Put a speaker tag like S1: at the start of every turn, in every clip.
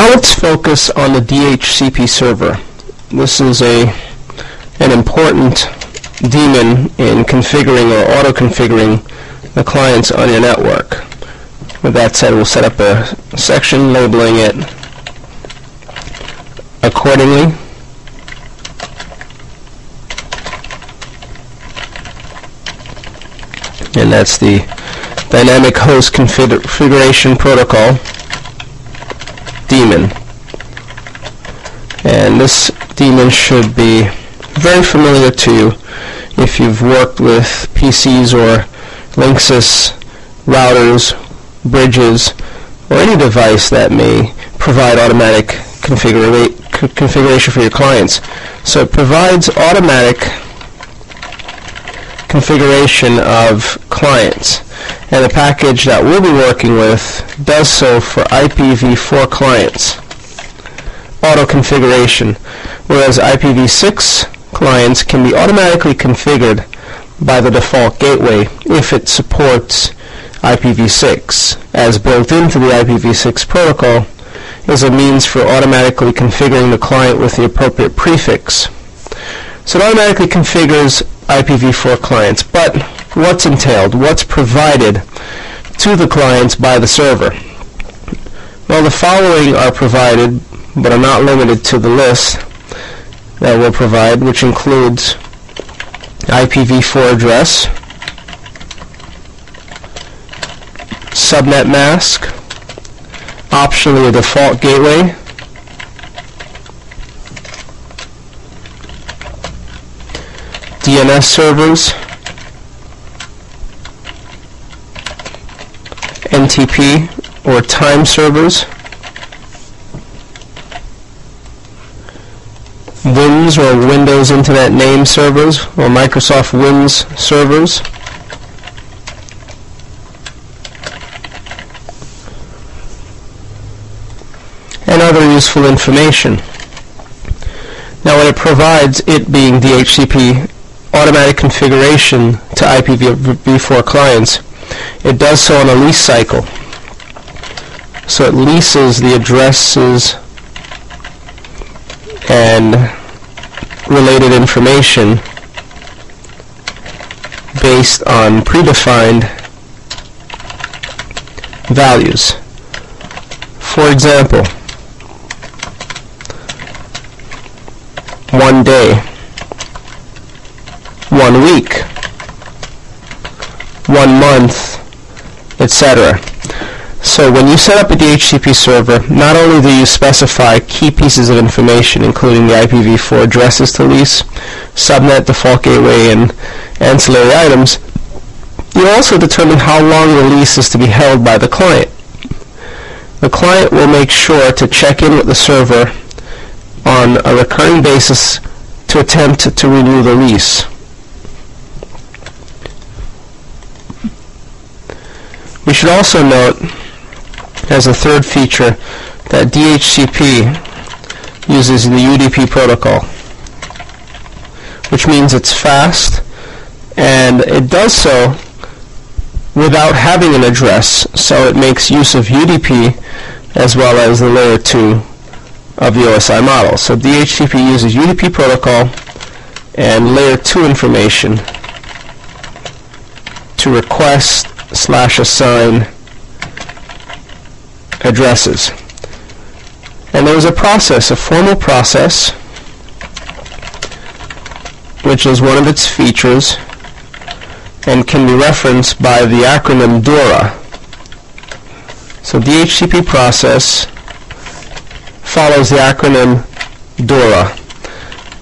S1: Now let's focus on the DHCP server. This is an important daemon in configuring or auto-configuring the clients on your network. With that said, we'll set up a section labeling it accordingly. And that's the Dynamic Host Configuration Protocol daemon. And this daemon should be very familiar to you if you've worked with PCs or Linksys routers, bridges, or any device that may provide automatic configuration for your clients. So it provides automatic configuration of clients, and the package that we'll be working with does so for IPv4 clients, auto configuration, whereas IPv6 clients can be automatically configured by the default gateway if it supports IPv6, as built into the IPv6 protocol is a means for automatically configuring the client with the appropriate prefix. So it automatically configures IPv4 clients, but what's entailed? What's provided to the clients by the server? Well, the following are provided, but are not limited to the list that we'll provide, which includes IPv4 address, subnet mask, optionally a default gateway, DNS servers, NTP or time servers, WINS or Windows Internet Name servers or Microsoft WINS servers, and other useful information. Now what it provides, it being DHCP automatic configuration to IPv4 clients, it does so on a lease cycle. So it leases the addresses and related information based on predefined values. For example, 1 day, 1 week, 1 month, etc. So when you set up a DHCP server, not only do you specify key pieces of information, including the IPv4 addresses to lease, subnet, default gateway, and ancillary items, you also determine how long the lease is to be held by the client. The client will make sure to check in with the server on a recurring basis to attempt to renew the lease. We should also note, as a third feature, that DHCP uses the UDP protocol, which means it's fast, and it does so without having an address, so it makes use of UDP as well as the layer 2 of the OSI model. So DHCP uses UDP protocol and layer 2 information to request / assign addresses. And there is a process, a formal process, which is one of its features and can be referenced by the acronym DORA. So DHCP process follows the acronym DORA.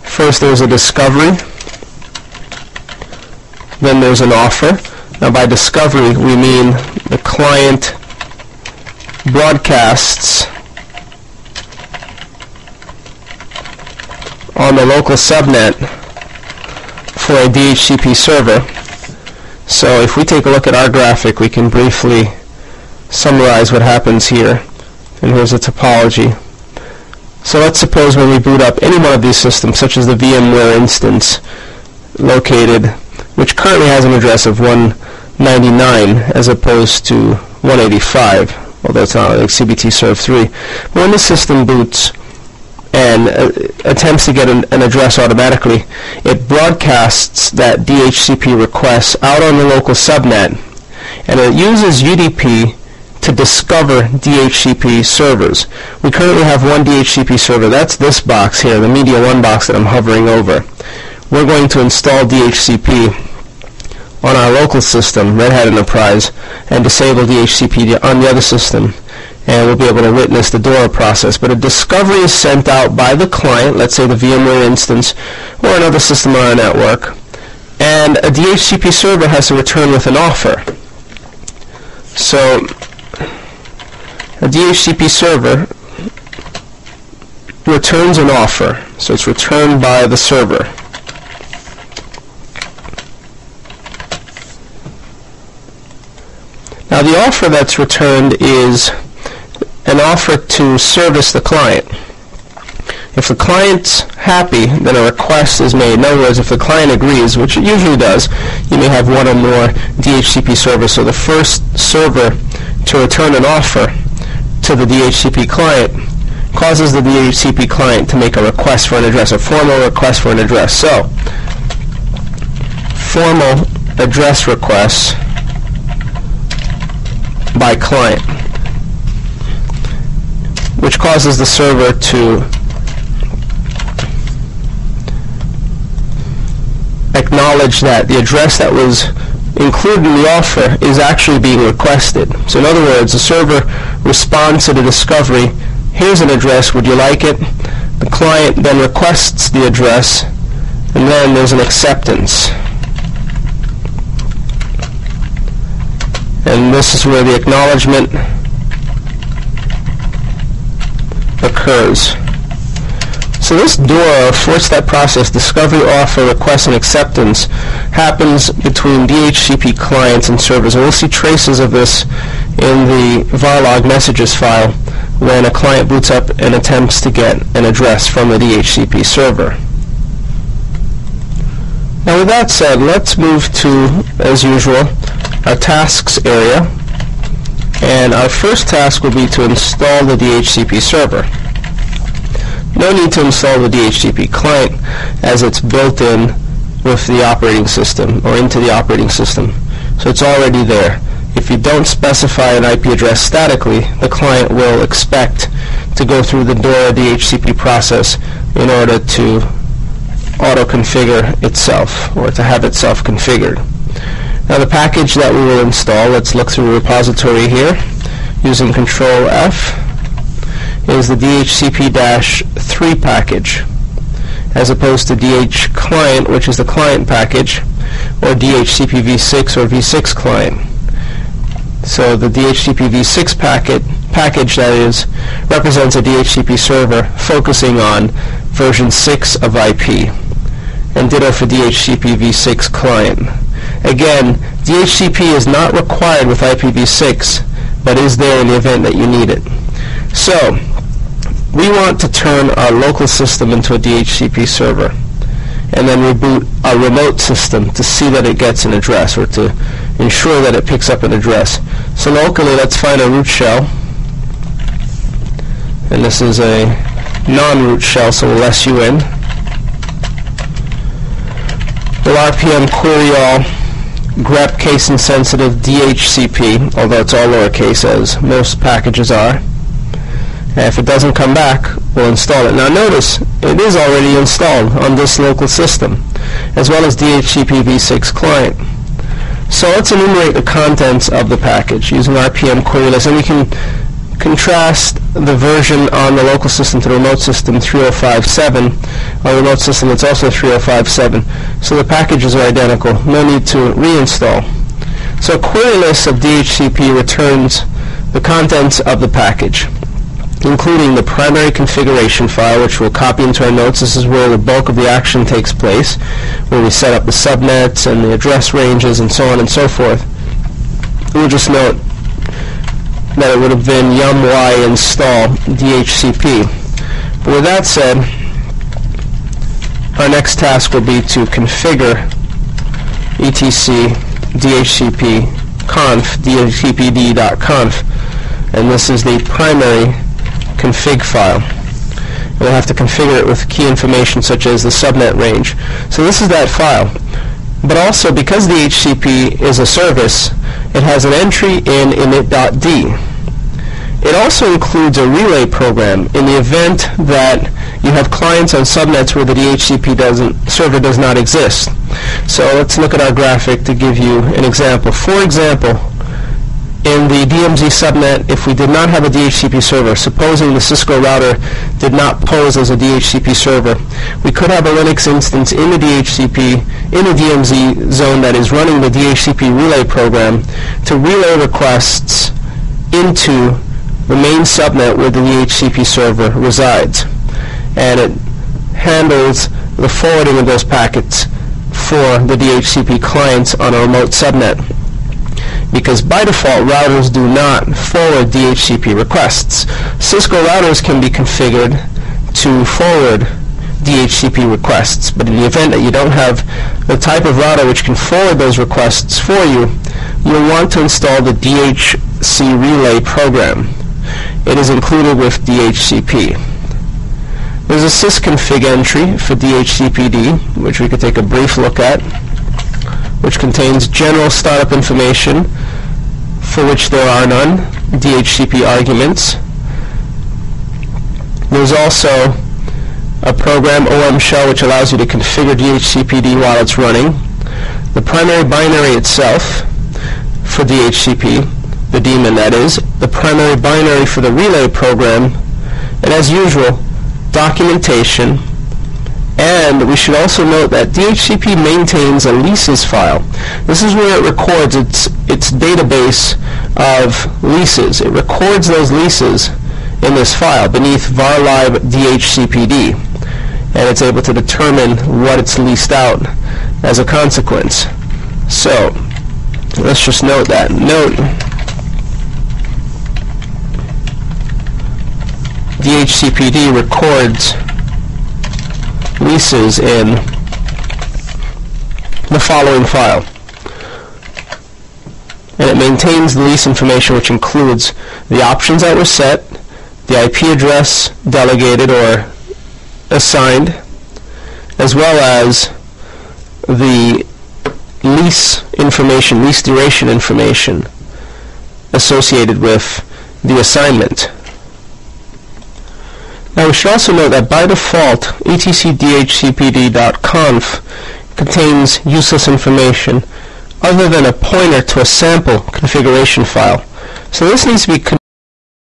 S1: First there's a discovery, then there's an offer. Now by discovery we mean the client broadcasts on the local subnet for a DHCP server. So if we take a look at our graphic, we can briefly summarize what happens here. And here's a topology. So let's suppose when we boot up any one of these systems, such as the VMware instance located, which currently has an address of 199 as opposed to 185, although it's not like CBT serve 3. When the system boots and attempts to get an address automatically, it broadcasts that DHCP request out on the local subnet, and it uses UDP to discover DHCP servers. We currently have one DHCP server. That's this box here, the Media 1 box that I'm hovering over. We're going to install DHCP on our local system, Red Hat Enterprise, and disable DHCP on the other system, and we'll be able to witness the DORA process. But a discovery is sent out by the client, let's say the VMware instance, or another system on our network, and a DHCP server has to return with an offer. So a DHCP server returns an offer, so it's returned by the server. Now the offer that's returned is an offer to service the client. If the client's happy, then a request is made. In other words, if the client agrees, which it usually does, you may have one or more DHCP servers. So the first server to return an offer to the DHCP client causes the DHCP client to make a request for an address, a formal request for an address. So, formal address request by client, which causes the server to acknowledge that the address that was included in the offer is actually being requested. So in other words, the server responds to the discovery, here's an address, would you like it? The client then requests the address, and then there's an acceptance. And this is where the acknowledgement occurs. So this DORA, four-step process, discovery, offer, request, and acceptance, happens between DHCP clients and servers. And we'll see traces of this in the varlog messages file when a client boots up and attempts to get an address from the DHCP server. Now with that said, let's move to, as usual, our tasks area. And our first task will be to install the DHCP server. No need to install the DHCP client, as it's built in with the operating system, or into the operating system. So it's already there. If you don't specify an IP address statically, the client will expect to go through the DORA DHCP process in order to auto-configure itself, or to have itself configured. Now the package that we will install, let's look through the repository here, using Control F, is the DHCP-3 package, as opposed to DH client, which is the client package, or DHCP v6 or v6 client. So the DHCP v6 package, that is, represents a DHCP server focusing on version 6 of IP, and ditto for DHCP v6 client. Again, DHCP is not required with IPv6, but is there in the event that you need it. So, we want to turn our local system into a DHCP server, and then reboot our remote system to see that it gets an address, or to ensure that it picks up an address. So locally, let's find a root shell, and this is a non-root shell, so we'll SU in. We'll RPM query all grep case insensitive DHCP, although it's all lowercase, as most packages are. And if it doesn't come back, we'll install it. Now notice, it is already installed on this local system, as well as DHCP v6 client. So let's enumerate the contents of the package using RPM query list, and we can contrast the version on the local system to the remote system 3057, on the remote system it's also 3057. So the packages are identical, no need to reinstall. So query list of DHCP returns the contents of the package, including the primary configuration file, which we'll copy into our notes. This is where the bulk of the action takes place, where we set up the subnets and the address ranges and so on and so forth. We'll just note that it would have been yum-y install DHCP. But with that said, our next task will be to configure etc DHCP conf, dhcpd.conf, and this is the primary config file. We'll have to configure it with key information such as the subnet range. So this is that file. But also, because DHCP is a service, it has an entry in init.d. It also includes a relay program in the event that you have clients on subnets where the DHCP server does not exist. So let's look at our graphic to give you an example. For example, in the DMZ subnet, if we did not have a DHCP server, supposing the Cisco router did not pose as a DHCP server, we could have a Linux instance in the DHCP, in the DMZ zone that is running the DHCP relay program to relay requests into the main subnet where the DHCP server resides. And it handles the forwarding of those packets for the DHCP clients on a remote subnet. Because by default, routers do not forward DHCP requests. Cisco routers can be configured to forward DHCP requests, but in the event that you don't have the type of router which can forward those requests for you, you'll want to install the DHC relay program. It is included with DHCP. There's a sysconfig entry for DHCPD, which we could take a brief look at, which contains general startup information for which there are none, DHCP arguments. There's also a program, OM shell, which allows you to configure DHCPD while it's running. The primary binary itself for DHCP, the daemon that is, the primary binary for the relay program, and as usual, documentation. And we should also note that DHCP maintains a leases file. This is where it records its database of leases. It records those leases in this file beneath varlive DHCPD, and it's able to determine what it's leased out as a consequence. So let's just note that. Note DHCPD records leases in the following file, and it maintains the lease information, which includes the options that were set, the IP address delegated or assigned, as well as the lease information, lease duration information associated with the assignment. Now we should also note that by default, etcdhcpd.conf contains useless information other than a pointer to a sample configuration file. So this needs to be